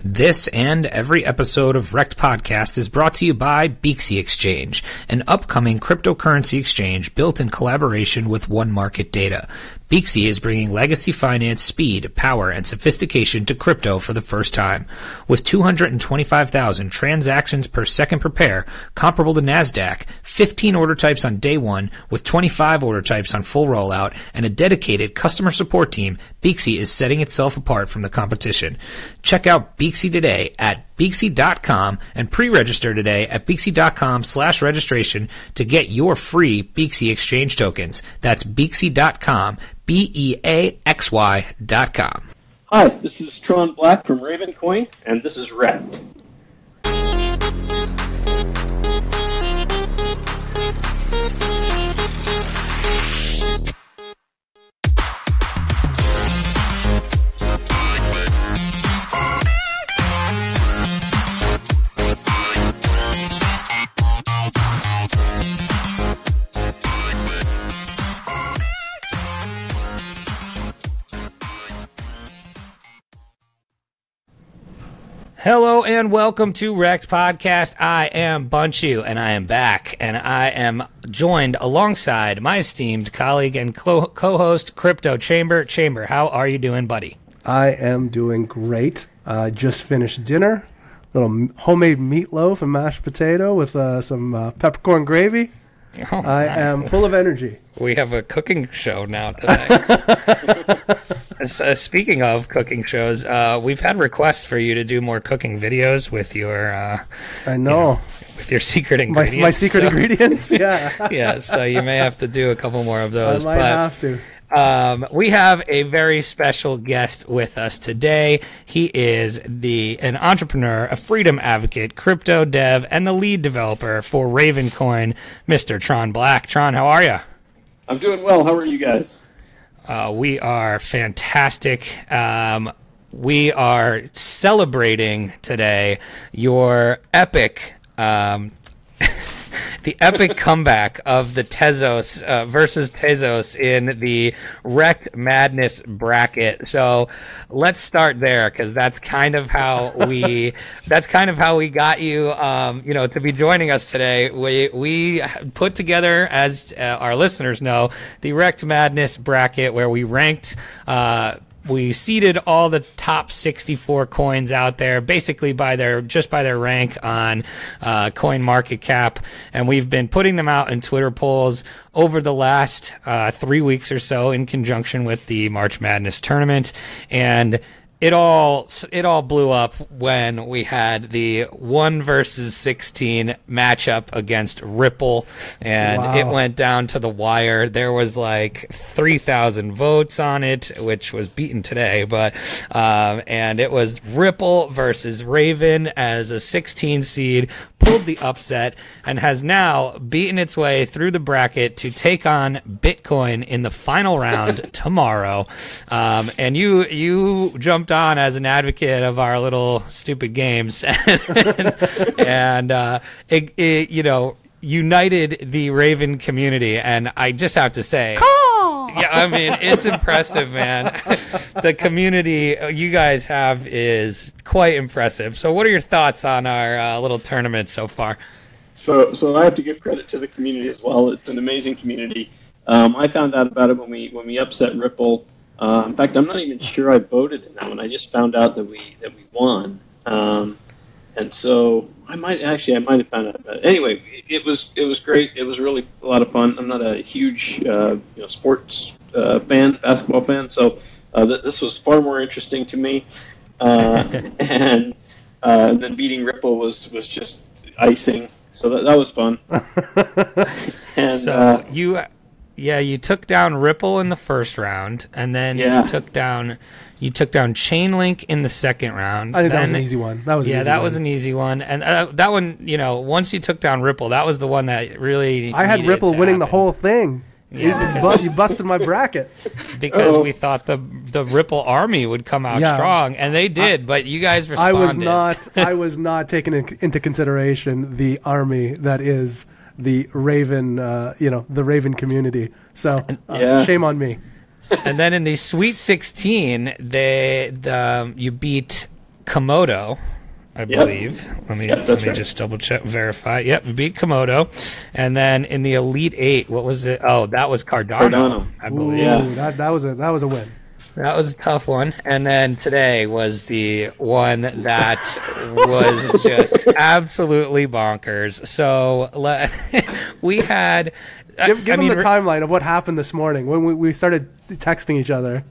This and every episode of REKT Podcast is brought to you by Beaksy Exchange, an upcoming cryptocurrency exchange built in collaboration with One Market Data. Beaksy is bringing legacy finance speed, power, and sophistication to crypto for the first time. With 225,000 transactions per second per pair, comparable to NASDAQ, 15 order types on day one, with 25 order types on full rollout, and a dedicated customer support team, Beaksy is setting itself apart from the competition. Check out Beaksy today at Beaksy.com and pre-register today at Beaksy.com/registration to get your free Beaksy Exchange tokens. That's Beaksy.com, BEAXY.com. Hi, this is Tron Black from Ravencoin, and this is REKT. Hello and welcome to REKT Podcast. I am Bunchu and I am back, and I am joined alongside my esteemed colleague and co-host Crypto Chamber. Chamber, how are you doing, buddy? I am doing great. Just finished dinner, little homemade meatloaf and mashed potato with some peppercorn gravy. Oh, I am full of energy. We have a cooking show now today. Speaking of cooking shows, we've had requests for you to do more cooking videos with your I know. With your secret ingredients. My secret ingredients, yeah. Yeah, so you may have to do a couple more of those. I might have to. We have a very special guest with us today. He is an entrepreneur, a freedom advocate, crypto dev, and the lead developer for Ravencoin, Mr. Tron Black. Tron, how are you? I'm doing well. How are you guys? We are fantastic. We are celebrating today your epic the epic comeback of the Tezos versus Tezos in the REKT Madness bracket. So let's start there, because that's kind of how we got you to be joining us today. We put together, as our listeners know, the REKT Madness bracket, where we ranked we seeded all the top 64 coins out there, basically by their rank on CoinMarketCap, and we've been putting them out in Twitter polls over the last 3 weeks or so in conjunction with the March Madness tournament, and it all blew up when we had the 1 versus 16 matchup against Ripple, and It went down to the wire. There was like 3,000 votes on it, which was beaten today, but and it was Ripple versus Raven as a 16 seed, pulled the upset, and has now beaten its way through the bracket to take on Bitcoin in the final round tomorrow. And you jumped on as an advocate of our little stupid games and it united the Raven community, and I just have to say, yeah, I mean, it's impressive, man. The community you guys have is quite impressive. So what are your thoughts on our little tournament so far? So I have to give credit to the community as well. It's an amazing community. I found out about it when we upset Ripple. In fact, I'm not even sure I voted in that one. I just found out that we won, and so I might have found out about it. Anyway, it was great. It was really a lot of fun. I'm not a huge sports basketball fan, so this was far more interesting to me. And then beating Ripple was just icing. So that was fun. And so you took down Ripple in the first round, and then you took down Chainlink in the second round. I think that was an easy one. That was an easy one. And that one, once you took down Ripple, that was the one that really I had Ripple winning the whole thing. Yeah. You busted my bracket. Because we thought the Ripple army would come out strong, and they did, but you guys responded. I was not taking into consideration the army that is the Raven, the Raven community. So shame on me. And then in the Sweet 16, you beat Komodo, I believe. Let me just double check, verify. Yep, we beat Komodo. And then in the Elite Eight, what was it? Oh, that was Cardano. I believe. Yeah, that was a win. That was a tough one. And then today was the one that was just absolutely bonkers. So we had... Give them the timeline of what happened this morning when we started texting each other.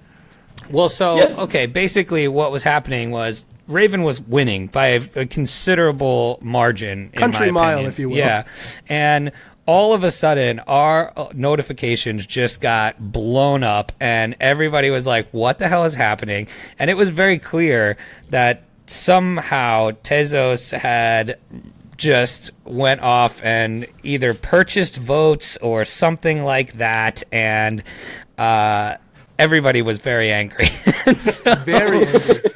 Well, okay, basically what was happening was Raven was winning by a considerable margin. Country mile, if you will. Yeah. And all of a sudden, our notifications just got blown up, and everybody was like, what the hell is happening? And it was very clear that somehow Tezos had just went off and either purchased votes or something like that, and everybody was very angry. Very angry.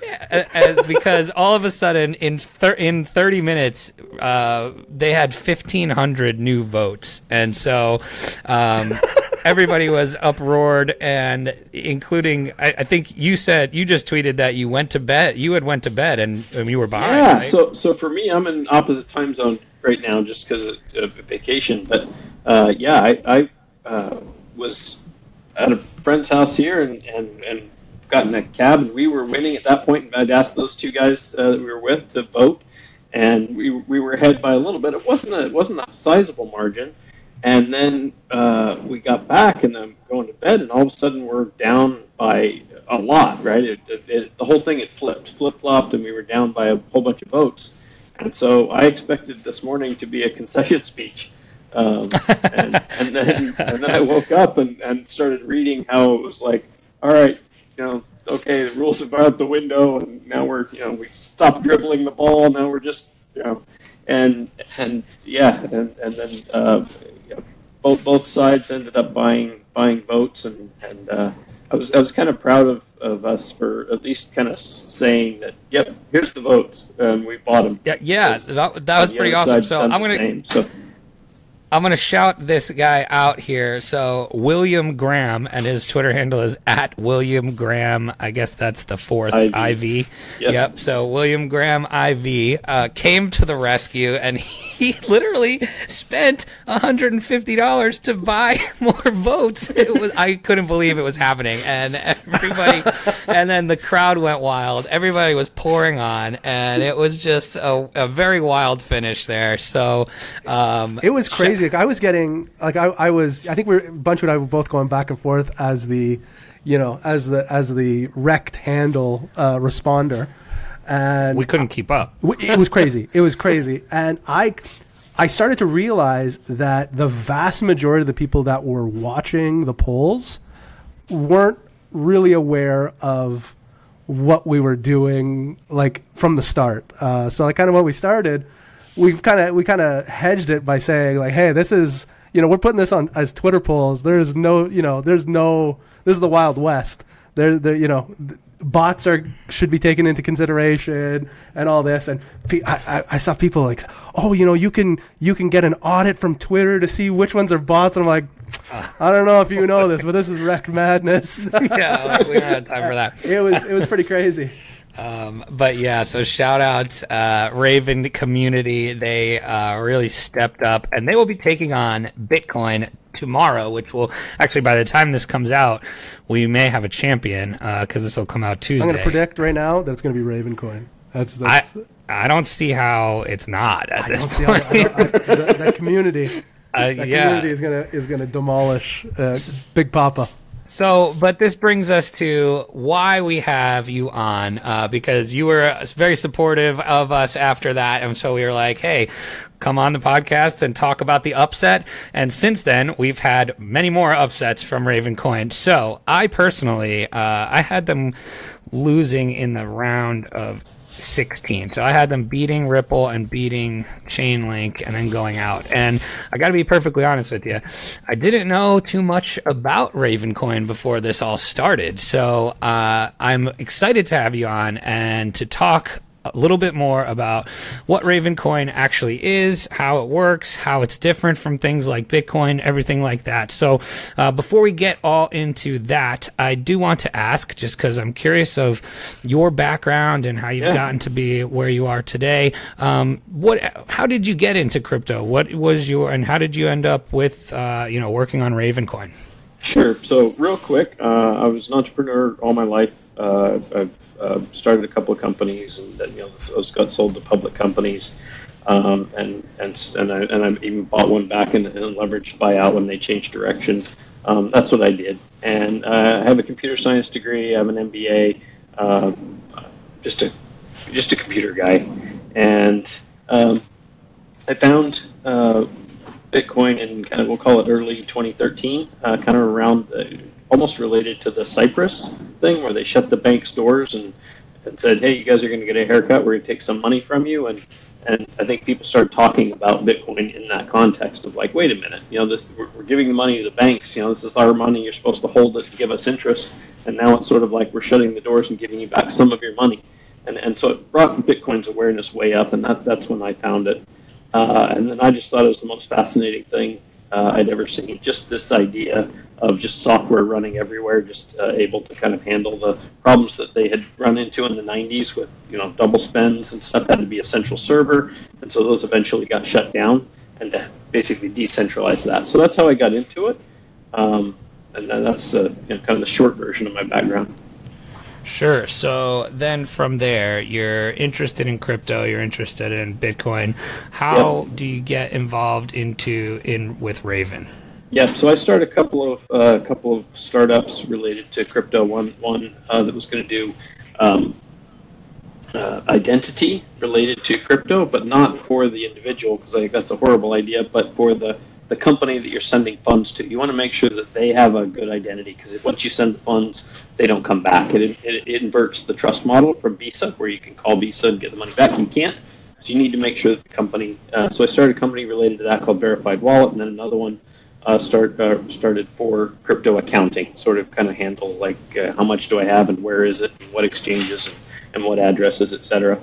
Because all of a sudden, in 30 minutes, they had 1,500 new votes. And so everybody was uproared, and including, I think you just tweeted that you went to bed. You had went to bed, and you were behind. Yeah, right? so for me, I'm in opposite time zone right now just because of vacation. But I was at a friend's house here and got in a cab, and we were winning at that point. And I'd asked those two guys that we were with to vote, and we were ahead by a little bit. It wasn't a sizable margin. And then we got back, and I'm going to bed, and all of a sudden we're down by a lot, right? The whole thing had flip-flopped, and we were down by a whole bunch of votes. And so I expected this morning to be a concession speech. And then I woke up and started reading how it was like, all right, okay, the rules are out the window, and now we stopped dribbling the ball. Now we're just, and then both sides ended up buying votes, and I was kind of proud of us for at least kind of saying that, yep, here's the votes, and we bought them. Yeah, that was pretty awesome. So I'm going to shout this guy out here. So William Graham, and his Twitter handle is @WilliamGraham. I guess that's the fourth IV. Yep. So William Graham IV came to the rescue, and he literally spent $150 to buy more votes. I couldn't believe it was happening, and and then the crowd went wild. Everybody was pouring on, and it was just a very wild finish there. So it was crazy. I was getting I think Bunch and I were both going back and forth as the REKT handle responder, and we couldn't keep up. It was crazy. And I started to realize that the vast majority of the people that were watching the polls weren't really aware of what we were doing, like, from the start. So like kind of when we started, we kind of hedged it by saying, like, hey, this is, we're putting this on as Twitter polls. This is the Wild West. Bots should be taken into consideration and all this. And I saw people like, oh, you can get an audit from Twitter to see which ones are bots. And I'm like, I don't know if you know this, but this is REKT madness. Yeah, we don't have time for that. It was pretty crazy. But yeah, so shout out Raven community. They really stepped up, and they will be taking on Bitcoin tomorrow, which will actually, by the time this comes out, we may have a champion because this will come out Tuesday. I'm going to predict right now that it's going to be Raven coin. That's I don't see how it's not at this point. That community. Community is gonna demolish Big Papa. So, but this brings us to why we have you on, because you were very supportive of us after that, and so we were like, hey, come on the podcast and talk about the upset. And since then, we've had many more upsets from Raven Coin. So, I personally, I had them losing in the round of 16. So I had them beating Ripple and beating Chainlink and then going out. And I got to be perfectly honest with you, I didn't know too much about Ravencoin before this all started. So I'm excited to have you on and to talk a little bit more about what Ravencoin actually is, how it works, how it's different from things like Bitcoin, everything like that. So before we get all into that, I do want to ask, just because I'm curious of your background and how you've gotten to be where you are today. How did you get into crypto? What was and how did you end up with working on Ravencoin? Sure. So real quick, I was an entrepreneur all my life. I've started a couple of companies, and those got sold to public companies, and I even bought one back in a leveraged buyout when they changed direction. That's what I did, and I have a computer science degree. I have an MBA, just a computer guy, and I found Bitcoin in kind of, we'll call it early 2013, kind of around almost related to the Cyprus thing, where they shut the bank's doors and said, hey, you guys are going to get a haircut, we're going to take some money from you. And I think people started talking about Bitcoin in that context of like, wait a minute, we're giving the money to the banks, this is our money, you're supposed to hold it and give us interest. And now it's sort of like we're shutting the doors and giving you back some of your money. And so it brought Bitcoin's awareness way up, and that's when I found it. And then I just thought it was the most fascinating thing I'd ever seen. Just this idea of just software running everywhere, just able to kind of handle the problems that they had run into in the 90s with, double spends and stuff. Had to be a central server, and so those eventually got shut down, and to basically decentralize that. So that's how I got into it, and that's kind of the short version of my background. Sure. So then from there, you're interested in crypto, you're interested in Bitcoin. How do you get involved with Raven? Yeah, so I started a couple of startups related to crypto. One that was going to do identity related to crypto, but not for the individual, because I think that's a horrible idea, but for the company that you're sending funds to. You want to make sure that they have a good identity, because once you send the funds, they don't come back. It inverts the trust model from Visa, where you can call Visa and get the money back. You can't. So you need to make sure that the company... so I started a company related to that called Verified Wallet, and then another one started for crypto accounting, sort of kind of handle like how much do I have and where is it, and what exchanges and what addresses, etc.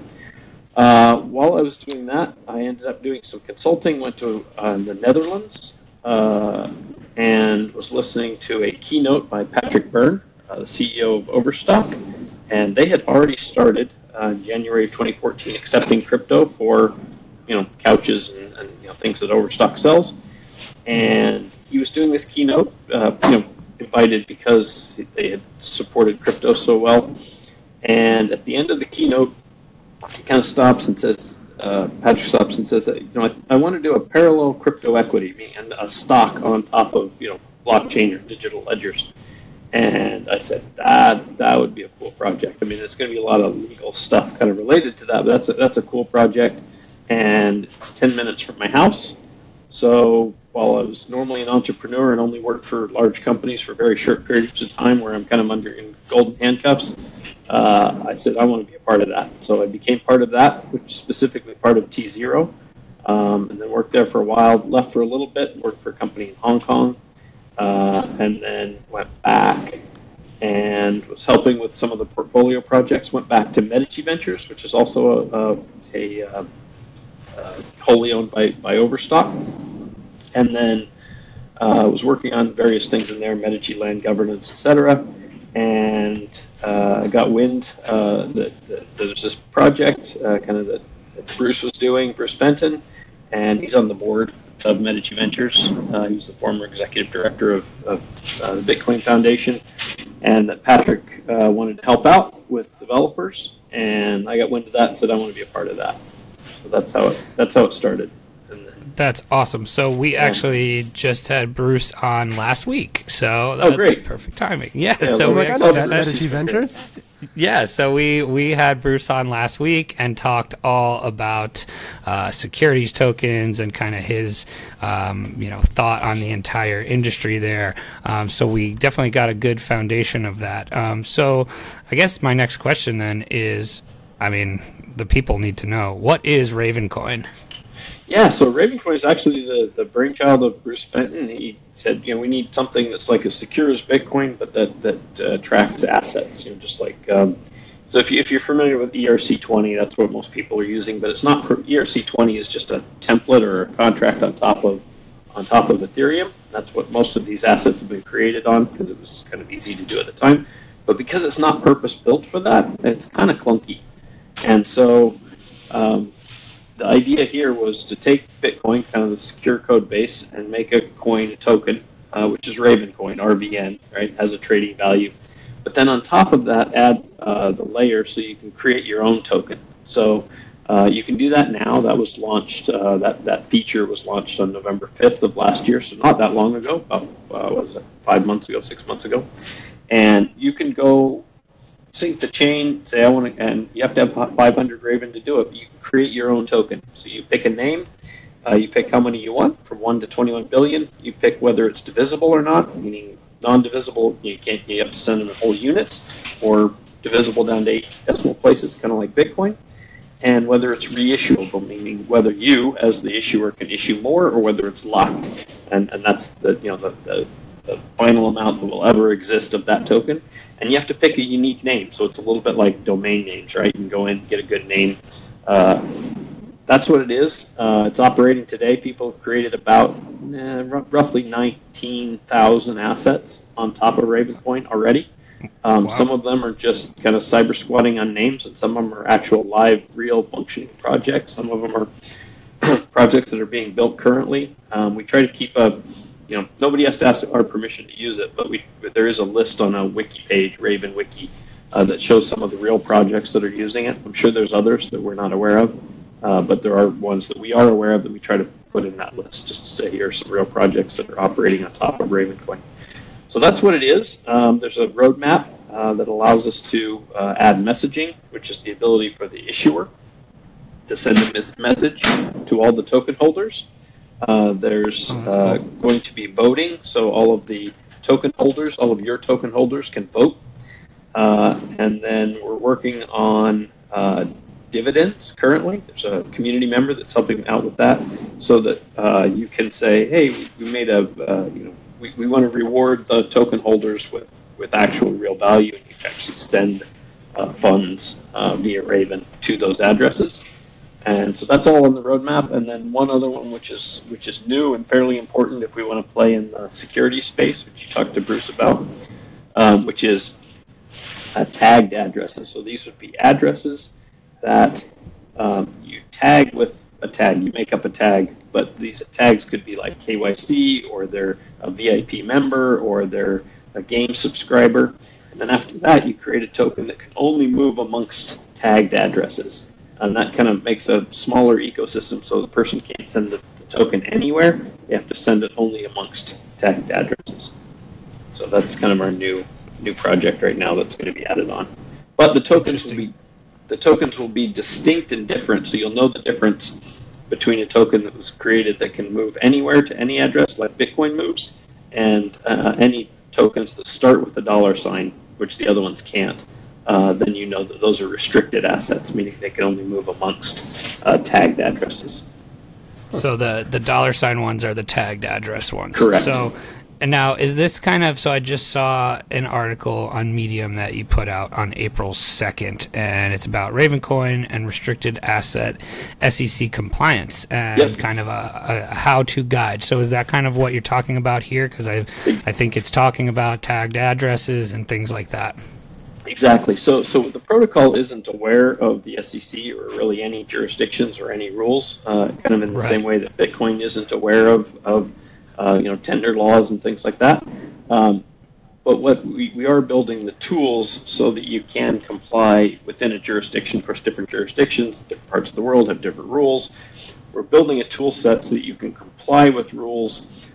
While I was doing that, I ended up doing some consulting, went to the Netherlands, and was listening to a keynote by Patrick Byrne, the CEO of Overstock, and they had already started January of 2014 accepting crypto for couches and things that Overstock sells. And he was doing this keynote, invited because they had supported crypto so well. And at the end of the keynote, he kind of stops and says, Patrick stops and says, I want to do a parallel crypto equity, and a stock on top of, blockchain or digital ledgers. And I said, that would be a cool project. I mean, it's going to be a lot of legal stuff kind of related to that, but that's a cool project. And it's 10 minutes from my house. So while I was normally an entrepreneur and only worked for large companies for very short periods of time where I'm kind of under in golden handcuffs, I said, I want to be a part of that. So I became part of that, which is specifically part of T0, and then worked there for a while, left for a little bit, worked for a company in Hong Kong, and then went back and was helping with some of the portfolio projects, went back to Medici Ventures, which is also a wholly owned by Overstock, and then was working on various things in there, Medici land governance, etc. And I got wind that there's this project that Bruce was doing, Bruce Benton, and he's on the board of Medici Ventures. He was the former executive director of the Bitcoin Foundation, and that Patrick wanted to help out with developers, and I got wind of that and said I want to be a part of that. So that's how it started. That's awesome. So we actually just had Bruce on last week. So that's great. Perfect timing. Yeah. So I know that Medici Ventures. Yeah. So we had Bruce on last week and talked all about securities tokens and kind of his thought on the entire industry there. So we definitely got a good foundation of that. So I guess my next question then is, the people need to know, what is Ravencoin? Yeah, so Ravencoin is actually the brainchild of Bruce Benton. He said, we need something that's like as secure as Bitcoin, but that tracks assets. Just like So if you're familiar with ERC20, that's what most people are using, but it's not. ERC20 is just a template or a contract on top of Ethereum. That's what most of these assets have been created on because it was kind of easy to do at the time. But because it's not purpose built for that, it's kind of clunky. And so the idea here was to take Bitcoin, kind of the secure code base, and make a coin, a token, which is Ravencoin, RVN, right? Has a trading value. But then on top of that, add the layer so you can create your own token. So you can do that now. That was launched. That feature was launched on November 5th of last year, so not that long ago. About what was it, 5 months ago, 6 months ago? And you can go sync the chain. Say I want to, and you have to have 500 Raven to do it. But you can create your own token. So you pick a name. You pick how many you want, from 1 to 21 billion. You pick whether it's divisible or not, meaning non-divisible. You have to send them in whole units, or divisible down to 8 decimal places, kind of like Bitcoin. And whether it's reissuable, meaning whether you, as the issuer, can issue more, or whether it's locked, and that's the final amount that will ever exist of that token. And you have to pick a unique name, so it's a little bit like domain names, right? You can go in and get a good name. That's what it is. It's operating today. People have created about roughly 19,000 assets on top of Ravencoin already. Wow. Some of them are just kind of cyber squatting on names, and some of them are actual live, real functioning projects. Some of them are projects that are being built currently. We try to keep nobody has to ask our permission to use it, but there is a list on a wiki page, Raven Wiki, that shows some of the real projects that are using it. I'm sure there's others that we're not aware of, but there are ones that we are aware of that we try to put in that list, just to say here are some real projects that are operating on top of Ravencoin. So that's what it is. There's a roadmap that allows us to add messaging, which is the ability for the issuer to send a message to all the token holders. There's going to be voting, so all of the token holders, all of your token holders can vote. And then we're working on dividends currently. There's a community member that's helping out with that, so that you can say, hey, we made we want to reward the token holders with actual real value, and you can actually send funds via Raven to those addresses. And so that's all on the roadmap. And then one other one, which is new and fairly important if we want to play in the security space, which you talked to Bruce about, which is tagged addresses. So these would be addresses that you tag with a tag. You make up a tag, but these tags could be like KYC, or they're a VIP member, or they're a game subscriber. And then after that, you create a token that can only move amongst tagged addresses. And that kind of makes a smaller ecosystem, so the person can't send the token anywhere. They have to send it only amongst tagged addresses. So that's kind of our new project right now that's going to be added on. But the tokens will be distinct and different, so you'll know the difference between a token that was created that can move anywhere to any address, like Bitcoin moves, and any tokens that start with a $sign, which the other ones can't. Then you know that those are restricted assets, meaning they can only move amongst tagged addresses. So the $sign ones are the tagged address ones. Correct. So, and now is this kind of, so I just saw an article on Medium that you put out on April 2nd, and it's about Ravencoin and restricted asset SEC compliance, and kind of a how-to guide. So is that kind of what you're talking about here? Because I think it's talking about tagged addresses and things like that. Exactly. So the protocol isn't aware of the SEC or really any jurisdictions or any rules, kind of in the same way that Bitcoin isn't aware of tender laws and things like that. But what we are building the tools so that you can comply within a jurisdiction. Of course, different jurisdictions, different parts of the world have different rules. We're building a tool set so that you can comply with rules.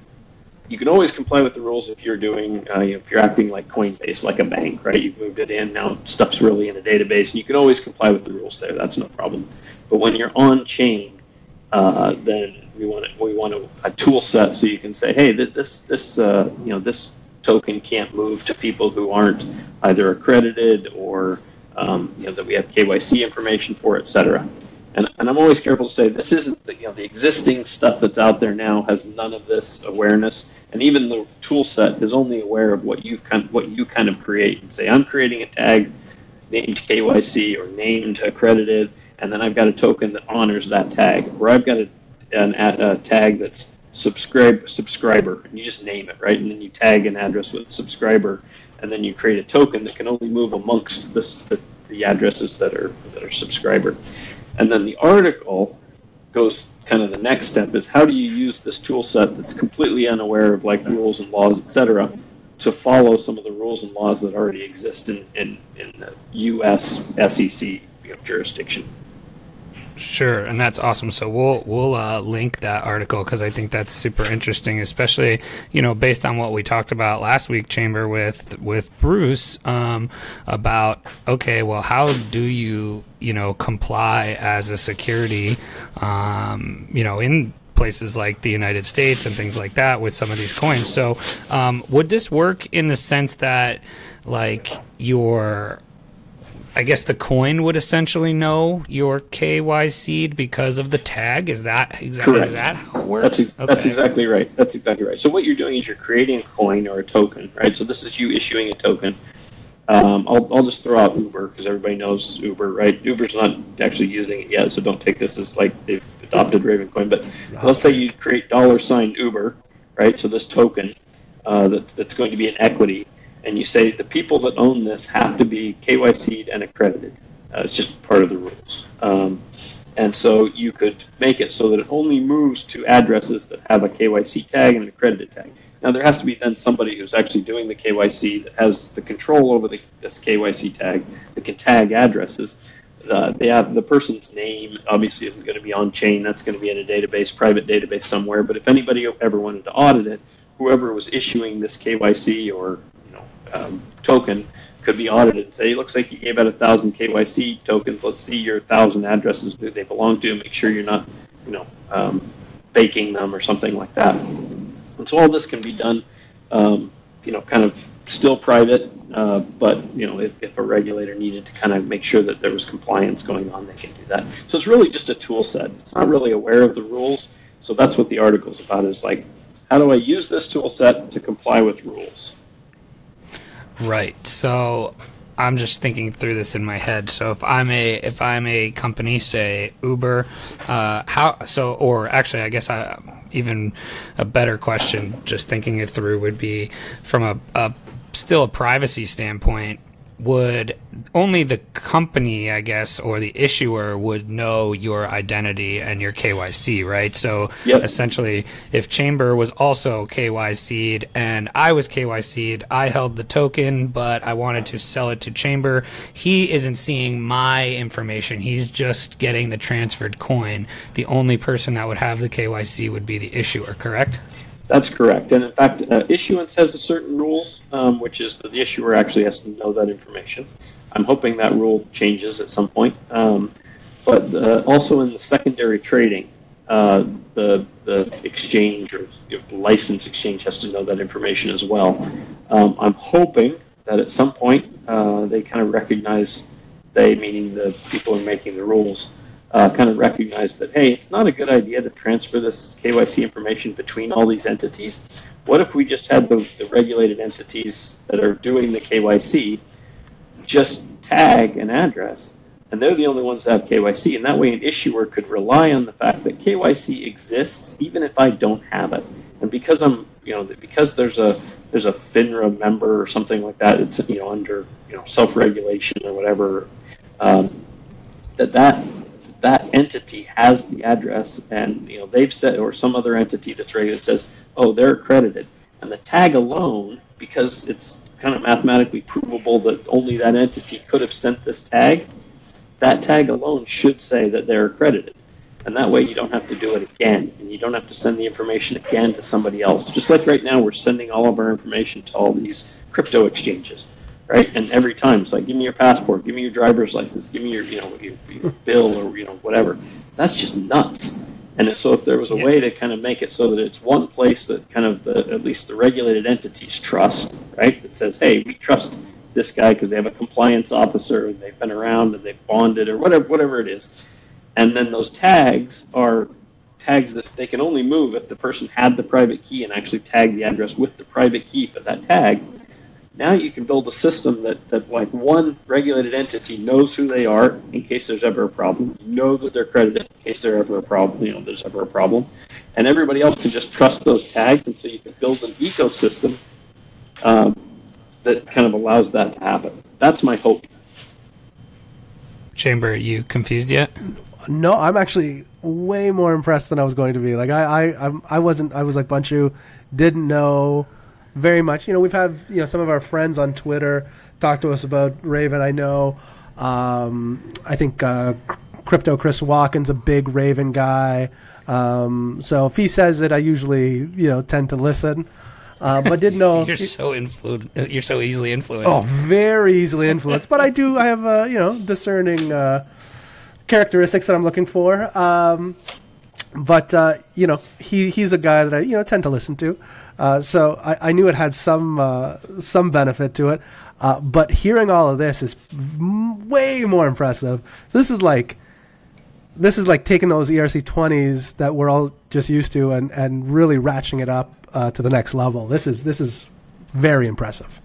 You can always comply with the rules if you're doing, if you're acting like Coinbase, like a bank, right? You've moved it in, now stuff's really in a database, and you can always comply with the rules there. That's no problem. But when you're on chain, then we want a tool set so you can say, hey, this token can't move to people who aren't either accredited or that we have KYC information for, etc. And I'm always careful to say this isn't the existing stuff that's out there now has none of this awareness, and even the tool set is only aware of what you kind of create and say I'm creating a tag named KYC or named accredited, and then I've got a token that honors that tag, or I've got a tag that's subscriber, and you just name it, right? And then you tag an address with subscriber, and then you create a token that can only move amongst the addresses that are subscriber. And then the article goes kind of the next step is how do you use this tool set that's completely unaware of like rules and laws, etc., to follow some of the rules and laws that already exist in the U.S. SEC jurisdiction. Sure, and that's awesome. So we'll link that article because I think that's super interesting, especially based on what we talked about last week, Chamber, with Bruce about okay, well, how do you comply as a security, in places like the United States and things like that with some of these coins. So would this work in the sense that like I guess the coin would essentially know your KYC'd because of the tag? Is that exactly Correct. That how it works? That's exactly right. That's exactly right. So what you're doing is you're creating a coin or a token, right? So this is you issuing a token. I'll just throw out Uber because everybody knows Uber, right? Uber's not actually using it yet, so don't take this as like they've adopted Ravencoin. But let's say you create $Uber, right? So this token that's going to be an equity. And you say the people that own this have to be KYC'd and accredited. It's just part of the rules. And so you could make it so that it only moves to addresses that have a KYC tag and an accredited tag. Now, there has to be then somebody who's actually doing the KYC that has the control over this KYC tag that can tag addresses. They have the person's name, obviously, isn't going to be on chain. That's going to be in a database, private database somewhere. But if anybody ever wanted to audit it, whoever was issuing this KYC or token could be audited and say, it looks like you gave out 1,000 KYC tokens. Let's see your 1,000 addresses that they belong to. Make sure you're not, baking them or something like that. And so all this can be done, kind of still private, but if a regulator needed to kind of make sure that there was compliance going on, they can do that. So it's really just a tool set. It's not really aware of the rules. So that's what the article's about, is like, how do I use this tool set to comply with rules? Actually, say Uber, I guess even a better question, just thinking it through, would be from still a privacy standpoint. Would only the company, I guess, or the issuer would know your identity and your KYC, right? So Yep. Essentially, if Chamber was also KYC'd and I was KYC'd, I held the token, but I wanted to sell it to Chamber, he isn't seeing my information. He's just getting the transferred coin. The only person that would have the KYC would be the issuer, correct? That's correct. And in fact, issuance has a certain rules, which is that the issuer actually has to know that information. I'm hoping that rule changes at some point. But also in the secondary trading, the exchange or license exchange has to know that information as well. I'm hoping that at some point they kind of recognize, meaning the people who are making the rules, kind of recognize that, hey, it's not a good idea to transfer this KYC information between all these entities. What if we just had the regulated entities that are doing the KYC just tag an address, and they're the only ones that have KYC, and that way an issuer could rely on the fact that KYC exists even if I don't have it. And because because there's a FINRA member or something like that, it's under self-regulation or whatever, that entity has the address, and they've said, or some other entity that's regulated says, oh, they're accredited, and the tag alone, because it's kind of mathematically provable that only that entity could have sent this tag, that tag alone should say that they're accredited, and that way you don't have to do it again, and you don't have to send the information again to somebody else. Just like right now, we're sending all of our information to all these crypto exchanges. Right, and every time it's like, give me your passport, give me your driver's license, give me your your bill or whatever. That's just nuts. And so if there was a way to kind of make it so that it's one place that kind of at least the regulated entities trust, right? That says, hey, we trust this guy because they have a compliance officer and they've been around and they've bonded or whatever it is. And then those tags are tags that they can only move if the person had the private key and actually tagged the address with the private key for that tag. Now you can build a system that like one regulated entity knows who they are in case there's ever a problem. You know that they're credited in case there's ever a problem. There's ever a problem, and everybody else can just trust those tags, and so you can build an ecosystem that kind of allows that to happen. That's my hope. Chamber, are you confused yet? No, I'm actually way more impressed than I was going to be. Like I wasn't. I was like Bunchu, didn't know very much. We've had some of our friends on Twitter talk to us about Raven. I know. I think Crypto Chris Walken's a big Raven guy. So if he says it, I usually tend to listen. But didn't know. You're so easily influenced. Oh, very easily influenced. But I have discerning characteristics that I'm looking for. But he's a guy that I tend to listen to. So I knew it had some benefit to it. But hearing all of this is way more impressive. This is like taking those ERC20s that we're all just used to and really ratcheting it up to the next level. This is very impressive.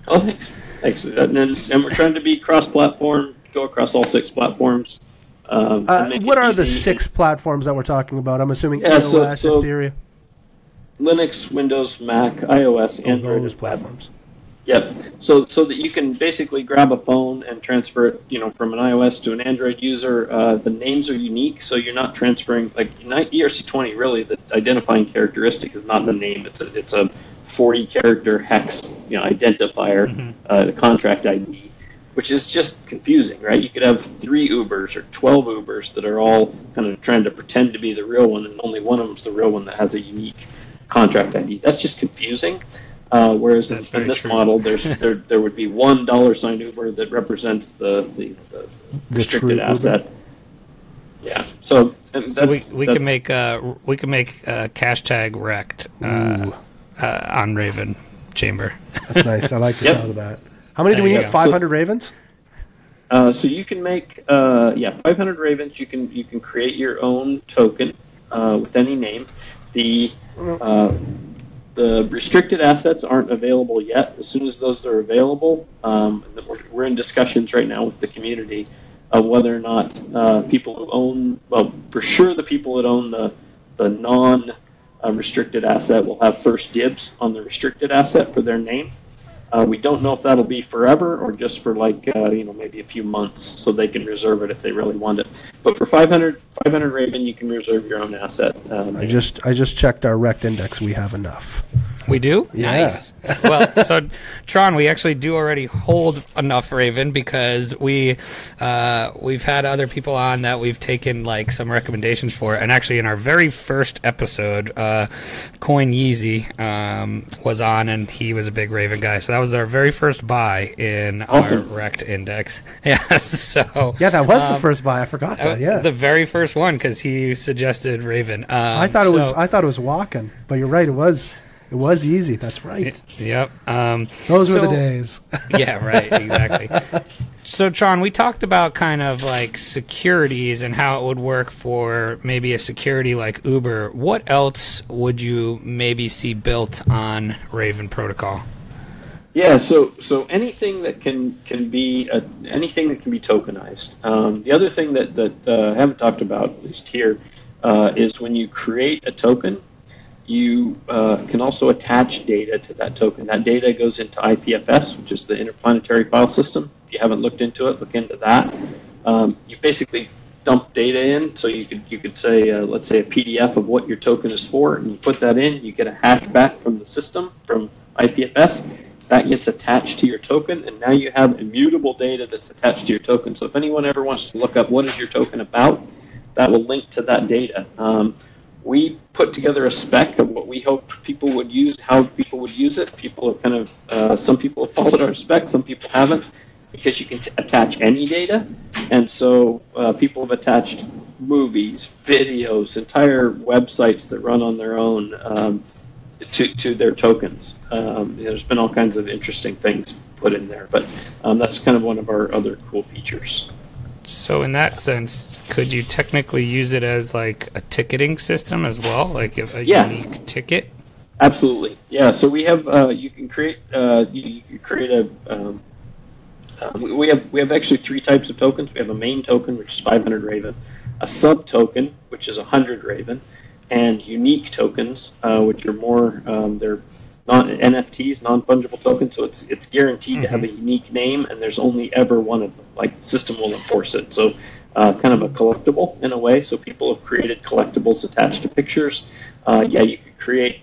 Oh, thanks. And we're trying to be cross-platform, go across all 6 platforms. What are the 6 platforms that we're talking about? I'm assuming iOS, Ethereum. Linux, Windows, Mac, iOS, Android those platforms. Yep. So that you can basically grab a phone and transfer it, from an iOS to an Android user. The names are unique, so you're not transferring ERC20. Really, the identifying characteristic is not the name. It's a 40-character hex, identifier, the contract ID, which is just confusing, right? You could have 3 Ubers or 12 Ubers that are all kind of trying to pretend to be the real one, and only one of them's the real one that has a unique contract ID. That's just confusing. Whereas in this model, there would be one $sign Uber that represents the restricted asset. Uber. Yeah. So we can make hashtag REKT on Raven Chamber. That's nice. I like the sound of that. How many do we need? 500 Ravens. So you can make 500 Ravens. You can create your own token with any name. The restricted assets aren't available yet. As soon as those are available, we're in discussions right now with the community of whether or not people who own, for sure the people that own the non-restricted asset will have first dibs on the restricted asset for their name. We don't know if that'll be forever or just for maybe a few months, so they can reserve it if they really want it. But for 500 Raven, you can reserve your own asset. I just checked our REKT index. We have enough. We do? Yeah. Nice. Well, so Tron, we actually do already hold enough Raven because we've had other people on that we've taken some recommendations for, and actually in our very first episode, Coin Yeezy was on, and he was a big Raven guy. So that was our very first buy in awesome. our REKT index. Yeah. So that was the first buy. I forgot that. Yeah, the very first one because he suggested Raven. I thought it was walking, but you're right. It was easy. That's right. Yep. Those were the days. Yeah, right. Exactly. So, Tron, we talked about kind of securities and how it would work for maybe a security like Uber. What else would you maybe see built on Raven Protocol? Yeah, so anything that can be tokenized. The other thing that I haven't talked about, at least here, is when you create a token, you can also attach data to that token. That data goes into IPFS, which is the Interplanetary File System. If you haven't looked into it, look into that. You basically dump data in, so you could say, let's say a PDF of what your token is for, and you put that in, you get a hash back from the system, from IPFS. That gets attached to your token, and now you have immutable data that's attached to your token. So if anyone ever wants to look up what is your token about, that will link to that data. We put together a spec of what we hoped people would use, how people would use it. People have kind of, some people have followed our spec, some people haven't, because you can attach any data. And so people have attached movies, videos, entire websites that run on their own to their tokens. There's been all kinds of interesting things put in there, but that's kind of one of our other cool features. So in that sense, could you technically use it as a ticketing system as well, a unique ticket? Absolutely, yeah. So we have you can create you can create we have actually three types of tokens. We have a main token, which is 500 Raven, a sub token, which is 100 Raven, and unique tokens, which are more they're not NFTs, non-fungible tokens. So it's guaranteed to have a unique name, and there's only ever one of them. Like the system will enforce it. So kind of a collectible in a way. So people have created collectibles attached to pictures. You could create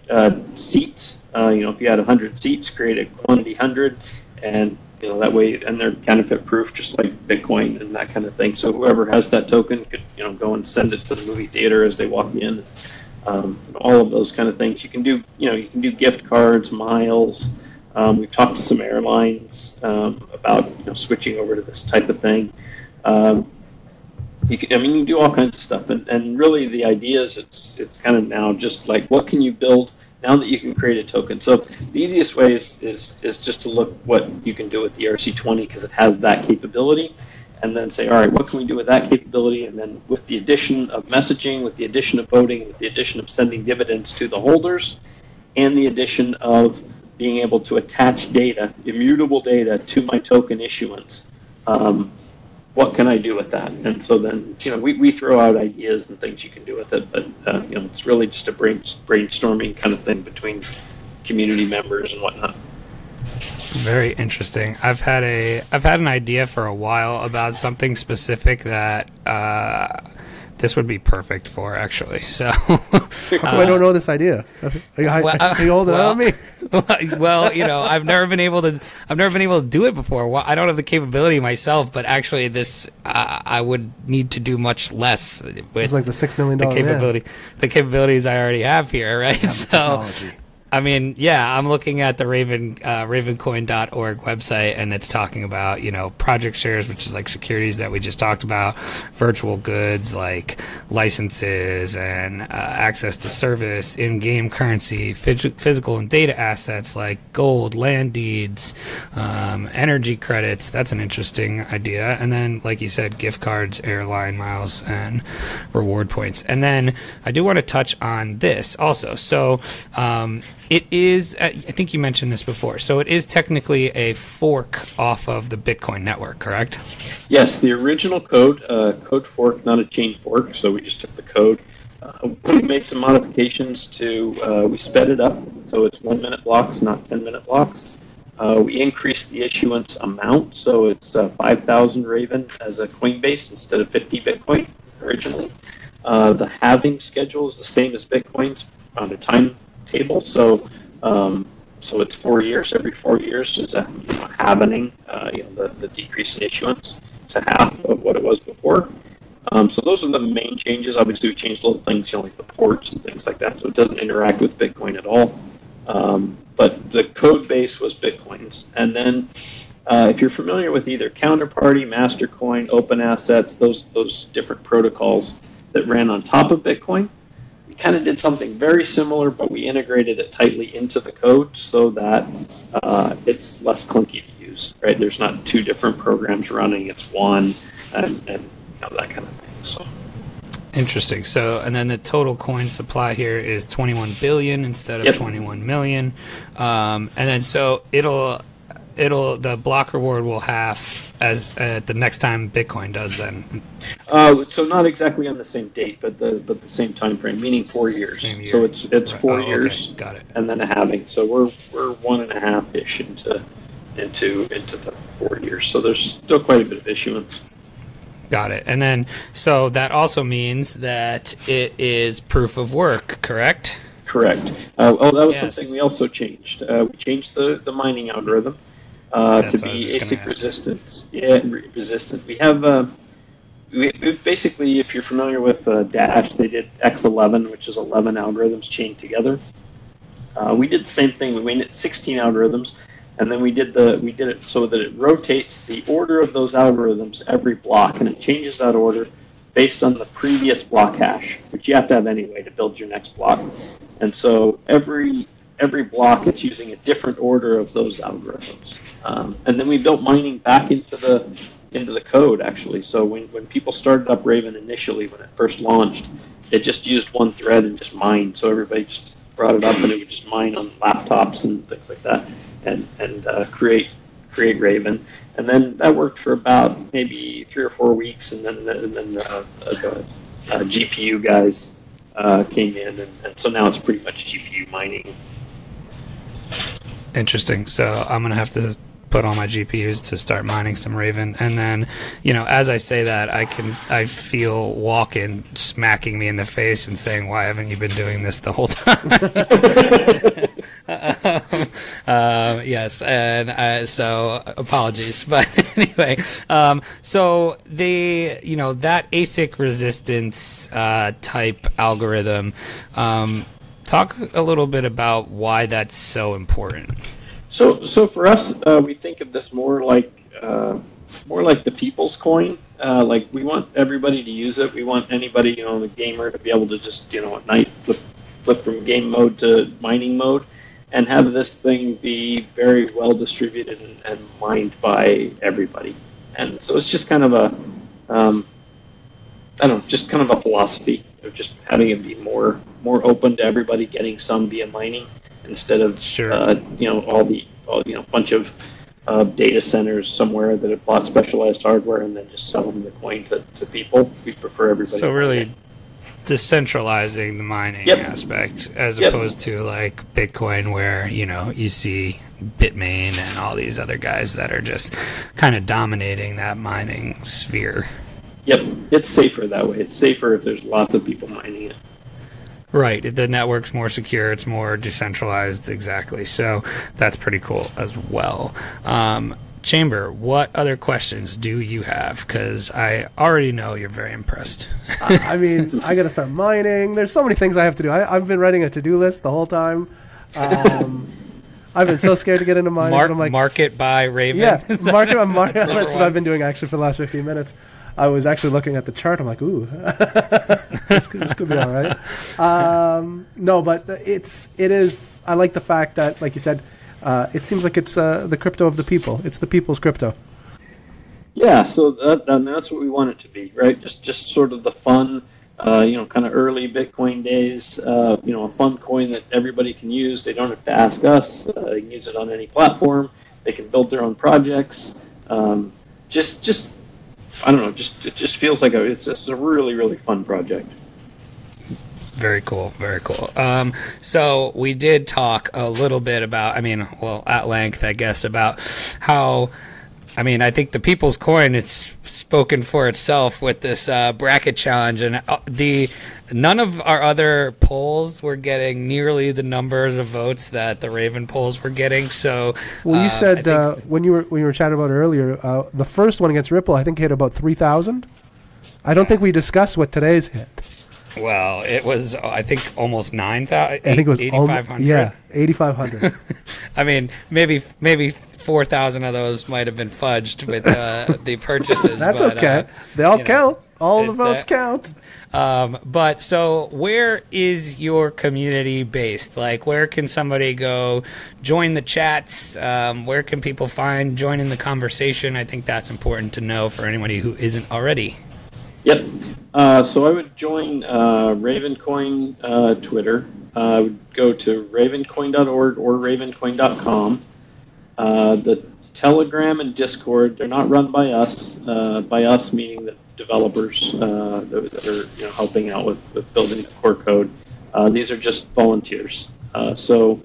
seats. If you had 100 seats, create a quantity 100, and that way, and they're counterfeit proof, just like Bitcoin and that kind of thing. So whoever has that token could, go and send it to the movie theater as they walk in. All of those kind of things. You can do gift cards, miles. We've talked to some airlines about switching over to this type of thing. You can do all kinds of stuff, and really the idea is it's kind of now just like, what can you build now that you can create a token? So the easiest way is just to look what you can do with the RC20, because it has that capability, and then say, all right, what can we do with that capability? And then with the addition of messaging, with the addition of voting, with the addition of sending dividends to the holders, and the addition of being able to attach data, immutable data, to my token issuance, what can I do with that? And so then, we throw out ideas and things you can do with it, but it's really just a brainstorming kind of thing between community members and whatnot. Very interesting. I've had an idea for a while about something specific that this would be perfect for, actually. So I don't know this idea. Are you older than me? Well, I've never been able to do it before. Well, I don't have the capability myself, but actually, this I would need to do much less. It's like the $6 million the capabilities I already have here, right? Yeah, so. technology. I mean, yeah, I'm looking at the ravencoin.org website, and it's talking about, project shares, which is like securities that we just talked about, virtual goods like licenses and access to service, in-game currency, physical and data assets like gold, land deeds, energy credits. That's an interesting idea. And then, like you said, gift cards, airline miles, and reward points. And then I do want to touch on this also. So, it is, I think you mentioned this before, so it is technically a fork off of the Bitcoin network, correct? Yes, the original code fork, not a chain fork, so we just took the code. We made some modifications to, we sped it up, so it's 1 minute blocks, not 10-minute blocks. We increased the issuance amount, so it's 5,000 Raven as a Coinbase instead of 50 Bitcoin originally. The halving schedule is the same as Bitcoin's on a time table, so it's 4 years. Every 4 years is a halvening, the decrease in issuance to half of what it was before. So those are the main changes. Obviously, we changed little things, like the ports and things like that, so it doesn't interact with Bitcoin at all. But the code base was Bitcoin's. And then if you're familiar with either Counterparty, Mastercoin, Open Assets, those different protocols that ran on top of Bitcoin, we kind of did something very similar, but we integrated it tightly into the code so that it's less clunky to use, right? There's not two different programs running, it's one, and that kind of thing. So. Interesting. So, and then the total coin supply here is 21 billion instead of 21 million. And then so the block reward will half as the next time Bitcoin does then. So not exactly on the same date, but the same time frame, meaning 4 years. Same year. So it's 4 years. Okay. Got it. And then a halving. So we're 1.5 ish into the 4 years. So there's still quite a bit of issuance. Got it. And then so that also means that it is proof of work, correct? Correct. That was something we also changed. We changed the mining algorithm. To be ASIC resistant. Yeah, resistant. We have we basically, if you're familiar with Dash, they did X11, which is 11 algorithms chained together. We did the same thing. We made it 16 algorithms, and then we did it so that it rotates the order of those algorithms every block, and it changes that order based on the previous block hash, which you have to have anyway to build your next block. And so every block, it's using a different order of those algorithms. And then we built mining back into the code, actually. So when people started up Raven initially, when it first launched, it just used one thread and just mined. So everybody just brought it up, and it would just mine on laptops and things like that, and create Raven. And then that worked for about maybe 3 or 4 weeks, and then the GPU guys came in, and so now it's pretty much GPU mining. Interesting. So I'm going to have to put on my GPUs to start mining some Raven. And then, as I say that, I feel Walken smacking me in the face and saying, why haven't you been doing this the whole time? Yes. And so apologies. But anyway, so that ASIC resistance type algorithm, talk a little bit about why that's so important. So for us, we think of this more like the people's coin. Like we want everybody to use it. We want anybody, the gamer, to be able to just, at night flip from game mode to mining mode, and have this thing be very well distributed and mined by everybody. And so it's just kind of just kind of a philosophy of just having it be more open to everybody getting some via mining, instead of bunch of data centers somewhere that have bought specialized hardware and then just selling the coin to people. We prefer everybody. So really decentralizing the mining aspect, as opposed to like Bitcoin, where you see Bitmain and all these other guys that are just kind of dominating that mining sphere. Yep, it's safer that way. It's safer if there's lots of people mining it. Right, the network's more secure, it's more decentralized, exactly. So that's pretty cool as well. Chamber, what other questions do you have? Because I already know you're very impressed. I mean, I got to start mining. There's so many things I have to do. I've been writing a to-do list the whole time. I've been so scared to get into mining. I'm like, market by Raven. Yeah, market. That's what I've been doing actually for the last 15 minutes. I was actually looking at the chart. I'm like, ooh, this could be all right. No, but it is. I like the fact that, like you said, it seems like it's the crypto of the people. It's the people's crypto. Yeah, so that's what we want it to be, right? Just sort of the fun, kind of early Bitcoin days. A fun coin that everybody can use. They don't have to ask us. They can use it on any platform. They can build their own projects. I don't know. It just feels like it's a really, really fun project. Very cool. Very cool. So we did talk a little bit about, at length, I guess, about how, I think the People's Coin, it's spoken for itself with this bracket challenge, and none of our other polls were getting nearly the numbers of votes that the Raven polls were getting. So, well, you said when you were chatting about it earlier, the first one against Ripple, I think hit about 3,000. I don't think we discussed what today's hit. Well, it was, I think, almost 9,000. I think it was 8,500. Yeah, 8,500. Maybe 4,000 of those might have been fudged with the purchases. That's okay. They all count. All the votes count. But so where is your community based? Like, where can somebody go join the chats? Where can people find joining the conversation? I think that's important to know for anybody who isn't already. Yep. So I would join Ravencoin Twitter. I would go to ravencoin.org or ravencoin.com. The Telegram and Discord, they're not run by us. By us meaning the developers that are helping out with building the core code. These are just volunteers. So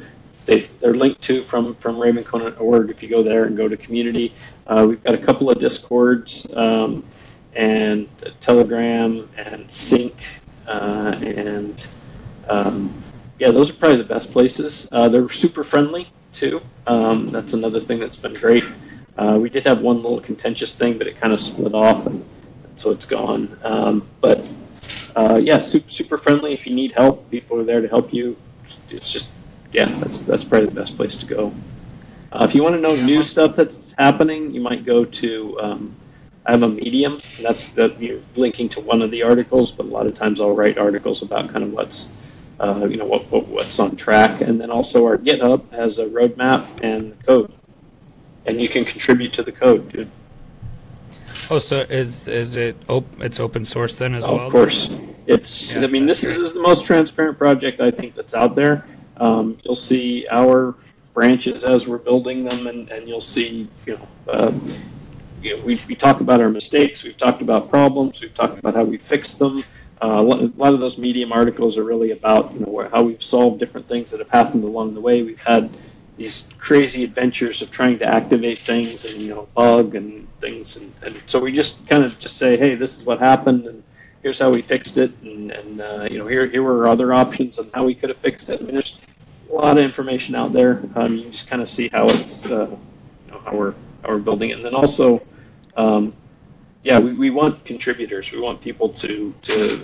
they're linked to from ravencoin.org. If you go there and go to community, we've got a couple of Discords. And Telegram and Sync, those are probably the best places. They're super friendly too. That's another thing that's been great. We did have one little contentious thing, but it kind of split off, and so it's gone. Super friendly. If you need help, people are there to help you. It's just, that's probably the best place to go. If you want to know new stuff that's happening, you might go to. I have a Medium. That's you're linking to one of the articles, but a lot of times I'll write articles about kind of what's what's on track, and then also our GitHub has a roadmap and the code, and you can contribute to the code, dude. Oh, so is it it's open source then as well? Of course, it's. This is the most transparent project I think that's out there. You'll see our branches as we're building them, and you'll see, we talk about our mistakes, we've talked about problems, we've talked about how we fixed them. A lot of those Medium articles are really about how we've solved different things that have happened along the way. We've had these crazy adventures of trying to activate things and bug and things, and so we just kind of just say, hey, this is what happened, and here's how we fixed it, and here were other options on how we could have fixed it. I mean, there's a lot of information out there. You can just kind of see how it's how we're building it, and then also. We want contributors. We want people to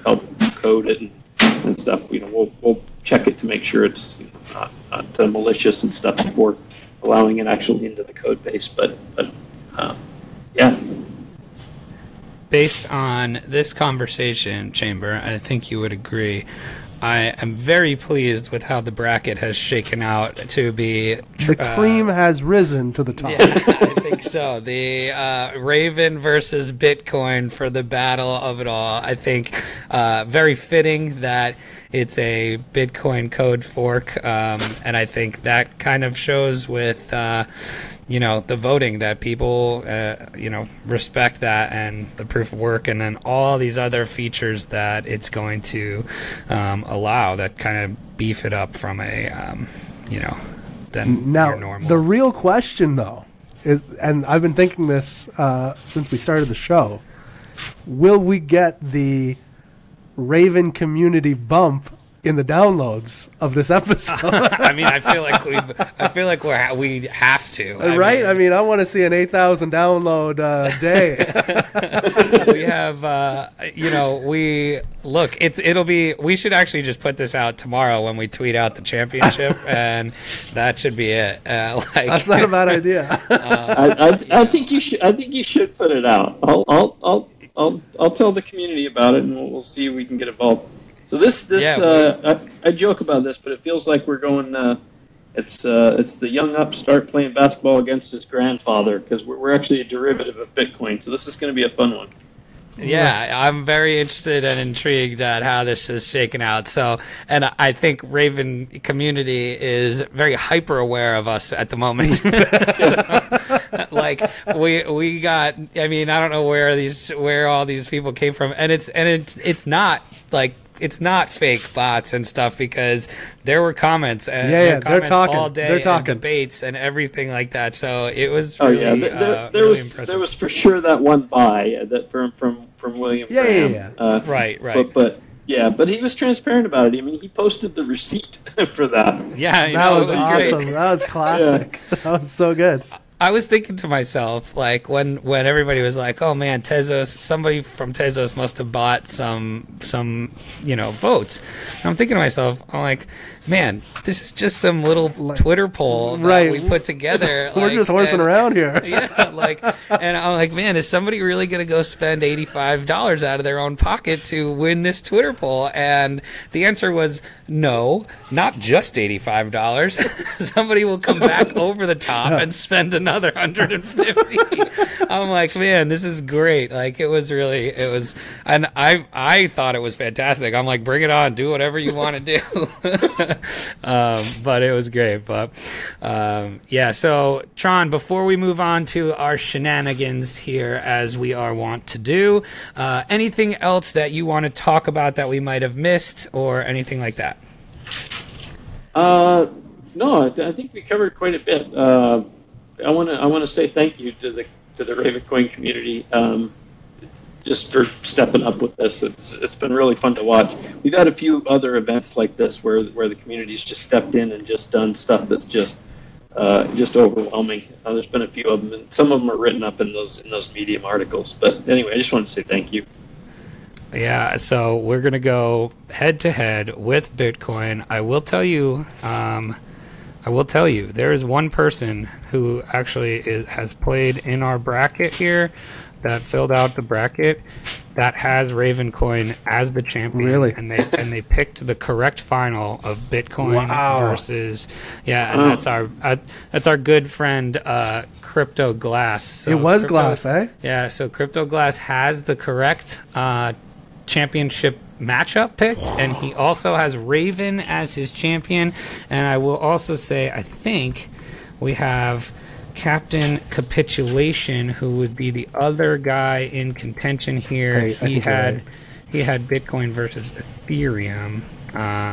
help code it and stuff. We'll check it to make sure it's not malicious and stuff before allowing it actually into the code base. But yeah. Based on this conversation, Chamber, I think you would agree. I am very pleased with how the bracket has shaken out to be... the cream has risen to the top. Yeah, I think so. The Raven versus Bitcoin for the battle of it all. I think very fitting that it's a Bitcoin code fork, and I think that kind of shows with... the voting that people, respect that, and the proof of work, and then all these other features that it's going to allow that kind of beef it up from a, than your normal. The real question, though, is, and I've been thinking this since we started the show, will we get the Raven community bump in the downloads of this episode? I mean, I feel like we have to. Right? I want to see an 8,000 download day. We have, we should actually just put this out tomorrow when we tweet out the championship, and that should be it. That's not a bad idea. I think you should. I think you should put it out. I'll tell the community about it, and we'll see if we can get involved. So I joke about this, but it feels like we're going. It's the young upstart playing basketball against his grandfather, because we're actually a derivative of Bitcoin. So this is going to be a fun one. Yeah, I'm very interested and intrigued at how this is shaken out. So, and I think Raven community is very hyper aware of us at the moment. We got. I mean, I don't know where all these people came from, and it's not like. It's not fake bots and stuff, because there were comments and they're talking all day, they're talking and debates and everything like that. So it was really, there was impressive. There was for sure that one buy that from William Graham. Right. But he was transparent about it. I mean, he posted the receipt for that. Yeah, that was awesome. Great. That was classic. Yeah. That was so good. I was thinking to myself, like, when everybody was like, "Oh man, Tezos! Somebody from Tezos must have bought some votes." And I'm thinking to myself, I'm like, "Man, this is just some little Twitter poll that we put together. We're just horsing around here." Yeah, and I'm like, "Man, is somebody really going to go spend $85 out of their own pocket to win this Twitter poll?" And the answer was no, not just $85. Somebody will come back over the top and spend another $150. I'm like, man, this is great. Like, it was, and I thought it was fantastic. I'm like, bring it on, do whatever you want to do. But it was great. But so Tron, before we move on to our shenanigans here, as we are wont to do, anything else that you want to talk about that we might have missed, or anything like that? No, I think we covered quite a bit. I want to say thank you to the Ravencoin community, just for stepping up with this. It's been really fun to watch. We've had a few other events like this where the community's just stepped in and just done stuff that's just overwhelming. There's been a few of them, and some of them are written up in those Medium articles. But anyway, I just wanted to say thank you. Yeah, so we're gonna go head to head with Bitcoin. I will tell you, there is one person who actually has played in our bracket here, that filled out the bracket, that has Ravencoin as the champion. Really? And they picked the correct final of Bitcoin versus that's our good friend Crypto Glass. So it was Glass, eh? Yeah, so Crypto Glass has the correct championship matchup picked, and he also has Raven as his champion. And I will also say, I think we have Captain Capitulation, who would be the other guy in contention here. He had Bitcoin versus Ethereum.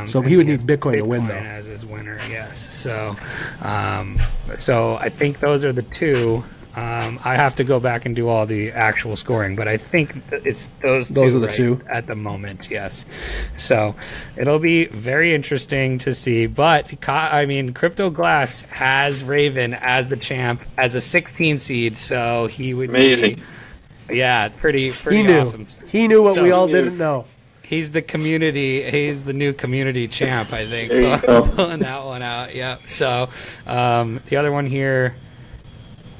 So he would need Bitcoin to win, though. As his winner, yes. So I think those are the two. I have to go back and do all the actual scoring, but I think it's those two are the two at the moment, yes. So it'll be very interesting to see. But, I mean, Crypto Glass has Raven as the champ, as a 16 seed, so he would Amazing. Yeah, pretty awesome. He knew what we all didn't know. He's the new community champ, I think. Pulling that one out, yeah. So the other one here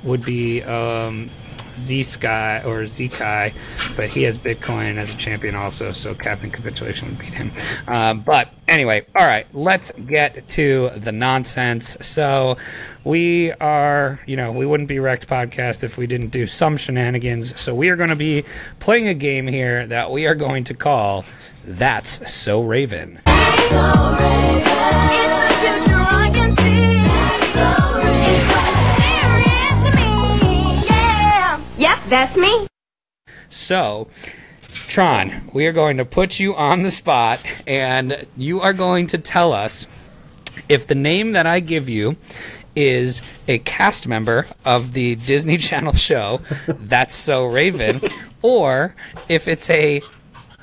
would be Z-Sky or Z-Kai, but he has Bitcoin as a champion also, so Captain Capitulation would beat him. But anyway, all right, let's get to the nonsense. So we are, we wouldn't be REKT Podcast if we didn't do some shenanigans. So we are going to be playing a game here that we are going to call That's So Raven. Yep, that's me. So, Tron, we are going to put you on the spot, and you are going to tell us if the name that I give you is a cast member of the Disney Channel show That's So Raven, or if it's a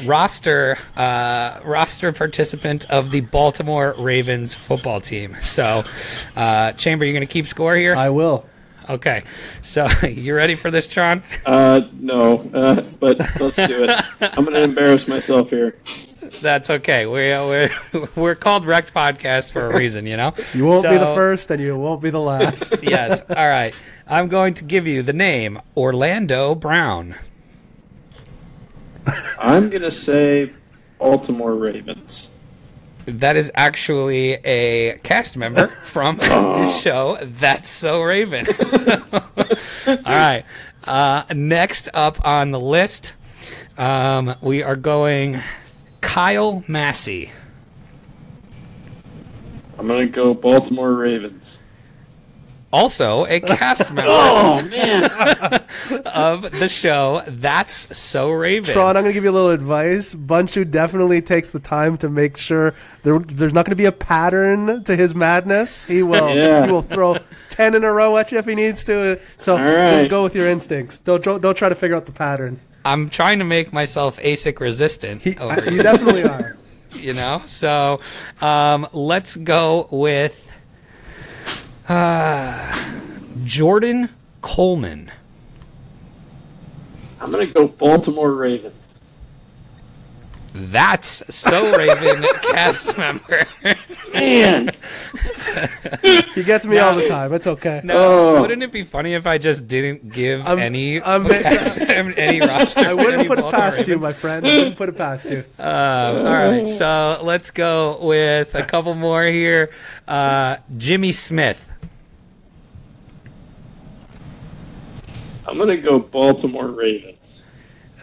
roster participant of the Baltimore Ravens football team. So, Chamber, you going to keep score here? I will. Okay, so you ready for this, Tron? No, but let's do it. I'm going to embarrass myself here. That's okay. We're called REKT Podcast for a reason, You won't be the first, and you won't be the last. Yes. All right. I'm going to give you the name Orlando Brown. I'm going to say Baltimore Ravens. That is actually a cast member from this show, That's So Raven. All right. Next up on the list, we are going Kyle Massey. I'm going to go Baltimore Ravens. Also a cast member of the show That's So Raven. Tron, I'm going to give you a little advice. Bunchu definitely takes the time to make sure there's not going to be a pattern to his madness. He will he will throw 10 in a row at you if he needs to. So just go with your instincts. Don't try to figure out the pattern. I'm trying to make myself ASIC resistant. You definitely are. So let's go with Jordan Coleman. I'm going to go Baltimore Ravens. That's So Raven cast member. Man. He gets me all the time. It's okay. No, wouldn't it be funny if I just didn't give any roster? I wouldn't put it past you, my friend. I wouldn't put it past you. All right, so let's go with a couple more here. Jimmy Smith. I'm going to go Baltimore Ravens.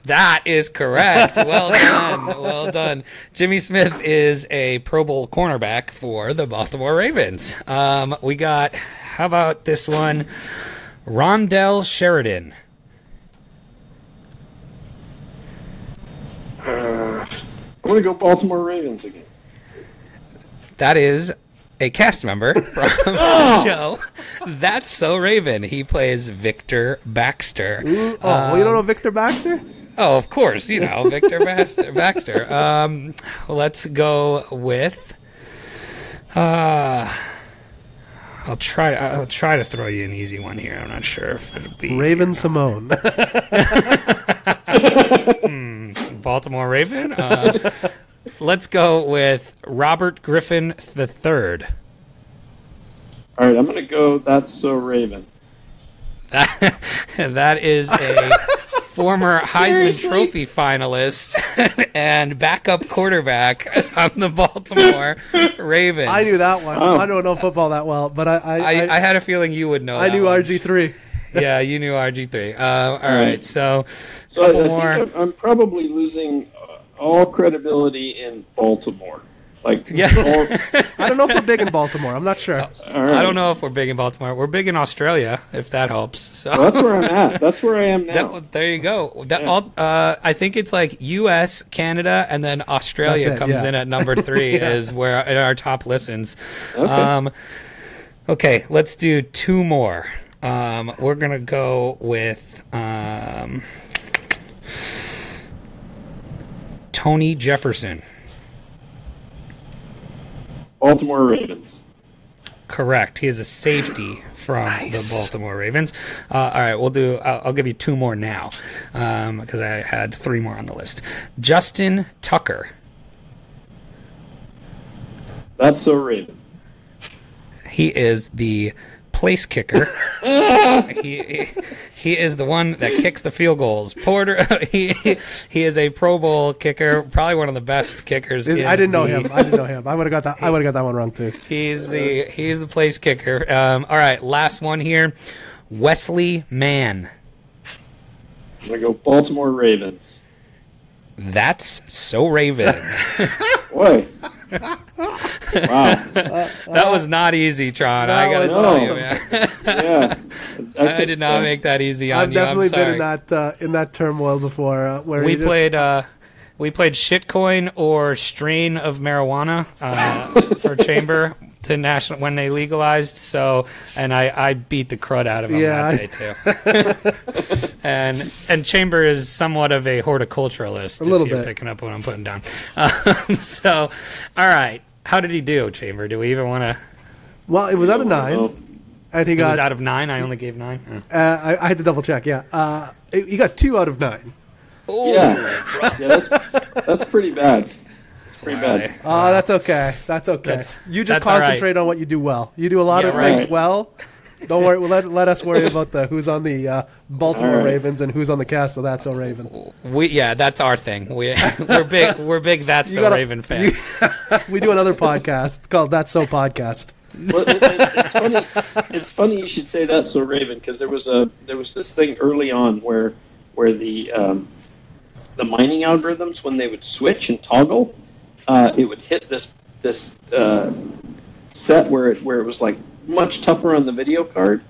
That is correct. Well done. Well done. Jimmy Smith is a Pro Bowl cornerback for the Baltimore Ravens. We got, how about this one? Rondell Sheridan. I'm going to go Baltimore Ravens again. That is a cast member from the show That's So Raven. He plays Victor Baxter. Ooh, you don't know Victor Baxter? Oh, of course, Victor Baxter. Let's go with. I'll try to throw you an easy one here. I'm not sure if it'll be Raven Simone. Baltimore Raven. Let's go with Robert Griffin III. All right, I'm going to go That's So Raven. That is a former Heisman Trophy finalist and backup quarterback on the Baltimore Ravens. I knew that one. I don't know football that well, but I had a feeling you would know. I knew RG3. Yeah, you knew RG3. All right, so I think I'm probably losing all credibility in Baltimore. Like, Yeah. I don't know if we're big in Baltimore. I'm not sure. all right. I don't know if we're big in Baltimore. We're big in Australia, if that helps. So Well, that's where I'm at. That's where I am now. there you go. I think it's like U.S., Canada, and then Australia That's it, comes yeah. in at number 3 is where in our top listens. Okay. Okay, let's do 2 more. We're gonna go with Tony Jefferson. Baltimore Ravens. Correct. He is a safety from the Baltimore Ravens. All right, we'll do. I'll give you 2 more now because I had 3 more on the list. Justin Tucker. That's so Raven. He is the place kicker. He is the one that kicks the field goals. Porter. He is a Pro Bowl kicker, probably one of the best kickers. I didn't know him. I would have got that. I would have got that one wrong too. He's the place kicker. All right, last one here. Wesley Mann. I'm gonna go Baltimore Ravens. That's so Raven. Boy. Wow. That was not easy, Tron. I gotta was tell awesome. you, man. Yeah. I did not make that easy on I've you. I'm definitely been sorry. in that turmoil before. Where We you just- played shitcoin or strain of marijuana for Chamber to national when they legalized. So, and I beat the crud out of them that day too. and Chamber is somewhat of a horticulturalist. A little if you're bit. picking up what I'm putting down. So, all right, how did he do, Chamber? Do we even want to? Well, it was out of 9, and he It was got. out of 9. I only gave 9. I had to double check. Yeah, he got 2 out of 9. Oh, Yeah, that's pretty bad. It's pretty bad. Oh, that's okay. That's okay. You just that's all right. concentrate on what you do well. You do a lot Yeah, of right. things well. Don't worry. Let us worry about the who's on the Baltimore All right. Ravens and who's on the cast of That's So Raven. that's our thing. We're big. We're big. That's so gotta- Raven fans. We do another podcast called That's So Podcast. Well, it's funny. It's funny you should say that, so Raven, because there was this thing early on where the mining algorithms, when they would switch and toggle, it would hit this set where it was like much tougher on the video card,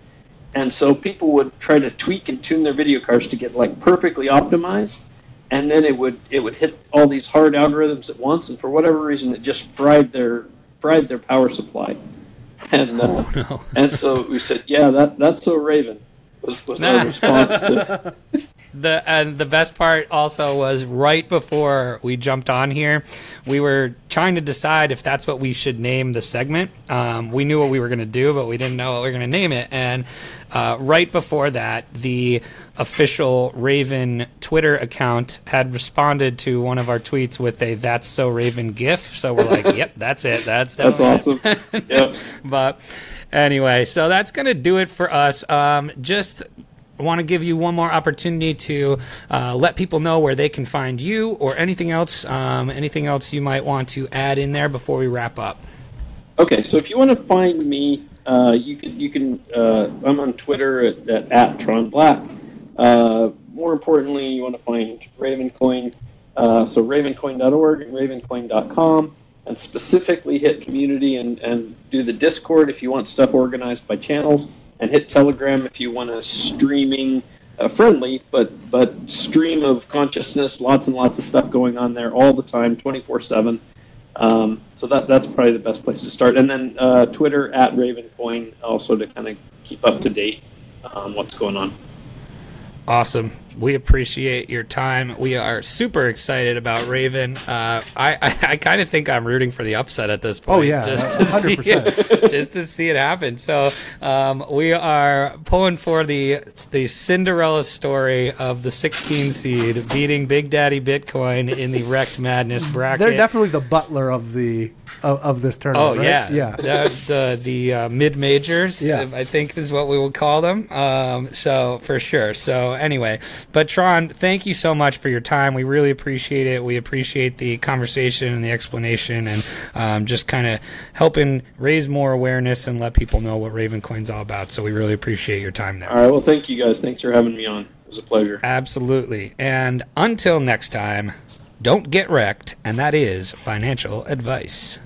and so people would try to tweak and tune their video cards to get like perfectly optimized, and then it would hit all these hard algorithms at once, and for whatever reason it just fried their power supply. And no. and so we said, yeah, that's so Raven was our response to. The best part also was right before we jumped on here, we were trying to decide if that's what we should name the segment. We knew what we were going to do, but we didn't know what we were going to name it. And right before that, the official Raven Twitter account had responded to one of our tweets with a "That's So Raven" GIF. So we're like, "Yep, that's it. That's awesome." Yep. But anyway, so that's going to do it for us. Just want to give you one more opportunity to let people know where they can find you or anything else you might want to add in there before we wrap up. Okay, so if you want to find me, you can. I'm on Twitter at Tron Black. More importantly, you want to find Ravencoin. So ravencoin.org and ravencoin.com, and specifically hit community and do the Discord if you want stuff organized by channels, and hit Telegram if you want a streaming, friendly, but stream of consciousness, lots and lots of stuff going on there all the time, 24/7. So that's probably the best place to start. And then Twitter at Ravencoin also to kind of keep up to date on what's going on. Awesome. We appreciate your time. We are super excited about Raven. I kind of think I'm rooting for the upset at this point. Oh, yeah, just to 100%. just to see it happen. So we are pulling for the Cinderella story of the 16 seed beating Big Daddy Bitcoin in the REKT Madness bracket. They're definitely the butler of the of this tournament. Oh, right? yeah. yeah. The mid-majors, Yeah. I think is what we would call them. So, for sure. So, anyway. But, Tron, thank you so much for your time. We really appreciate it. We appreciate the conversation and the explanation and just kind of helping raise more awareness and let people know what Ravencoin's all about. So, we really appreciate your time there. All right, well, thank you guys. Thanks for having me on. It was a pleasure. Absolutely. And until next time, Don't get wrecked, and that is financial advice.